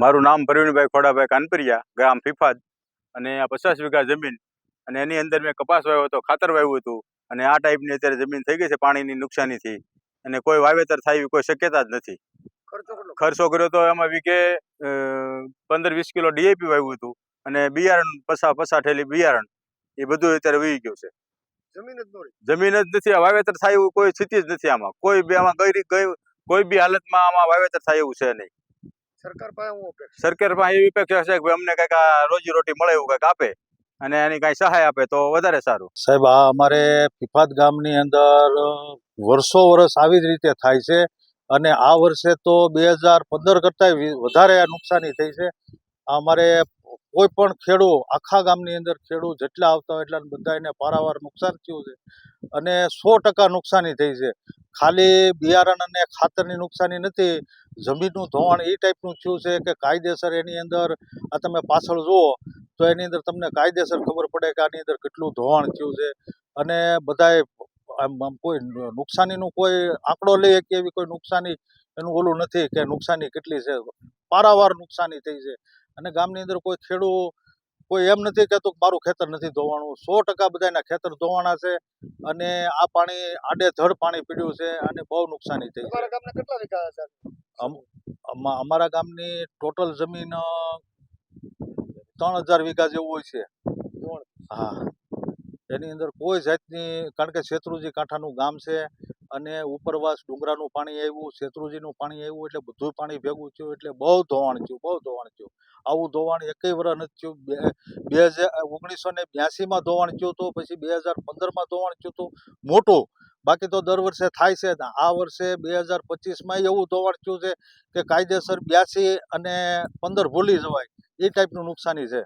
મારું નામ પ્રવીણભાઈ ખોડાભાઈ કાનપરિયા, ગામ ફીફાદ, અને આ 50 વીઘા જમીન, અને એની અંદર મેં કપાસ વાવ્યો હતો, ખાતર વાવ્યું હતું, અને આ ટાઈપની અત્યારે જમીન થઈ ગઈ છે પાણીની નુકસાનીથી, અને કોઈ વાવેતર થાય એવી કોઈ શક્યતા જ નથી. ખર્ચો કર્યો તો એમાં વીઘે 15-20 કિલો ડીએપી વાવ્યું હતું, અને બિયારણ પસા ઠેલી બિયારણ, એ બધું અત્યારે વહી ગયું છે. જમીન જ નથી, આ વાવેતર થાય એવું કોઈ સ્થિતિ જ નથી. આમાં કોઈ બી કોઈ બી હાલતમાં આમાં વાવેતર થાય એવું છે નહીં. સરકાર પાસે એવી અપેક્ષા છે કે અમને કંઈક આ રોજી રોટી મળે એવું કંઈક આપે, અને એની કાંઈ સહાય આપે તો વધારે સારું. સાહેબ, આ અમારે ફીફાદ ગામની અંદર વર્ષો વર્ષ આવી જ રીતે થાય છે, અને આ વર્ષે તો 2015 કરતાં વધારે નુકસાની થઈ છે. અમારે કોઈ પણ ખેડૂત આખા ગામની અંદર ખેડૂત જેટલા આવતા હોય એટલા બધાને પારાવાર નુકસાન થયું છે, અને 100% નુકસાની થઈ છે. ખાલી બિયારણ અને ખાતરની નુકસાની નથી, જમીનનું ધોવાણ એ ટાઈપનું થયું છે કે કાયદેસર એની અંદર આ તમે પાછળ જુઓ તો એની અંદર તમને કાયદેસર ખબર પડે કે આની અંદર કેટલું ધોવાણ થયું છે. અને બધાએ કોઈ નુકસાનીનું કોઈ આંકડો લઈએ કે એવી કોઈ નુકસાની એનું ઓલું નથી કે નુકસાની કેટલી છે. પારાવાર નુકસાની થઈ છે, અને ગામની અંદર કોઈ ખેડૂત કોઈ એમ નથી કહેતું કે મારું ખેતર નથી ધોવાણું. 100% બધાના ખેતર ધોવાણા છે, અને આ પાણી આડેધડ પાણી પીડ્યું છે, અને બહુ નુકસાની થઈ છે. અમારા ગામની ટોટલ જમીન 3000 વીઘા જેવું હોય છે. હા, એની અંદર કોઈ જાતની, કારણ કે શેત્રુંજી કાંઠાનું ગામ છે, અને ઉપરવાસ ડુંગરાનું પાણી આવ્યું, શેત્રુંજીનું પાણી આવ્યું, એટલે બધું પાણી ભેગું થયું, એટલે બહુ ધોવાણ થયું. આવું ધોવાણ એકેય વર્ષ નથી થયું. 1982માં ધોવાણ થયું હતું, પછી 2015માં ધોવાણ થયું હતું મોટું. બાકી તો દર વર્ષે થાય છે. આ વર્ષે 2025માં એવું ધોવાણ થયું છે કે કાયદેસર 82 અને 15 ભૂલી જવાય એ ટાઈપનું નુકસાની છે.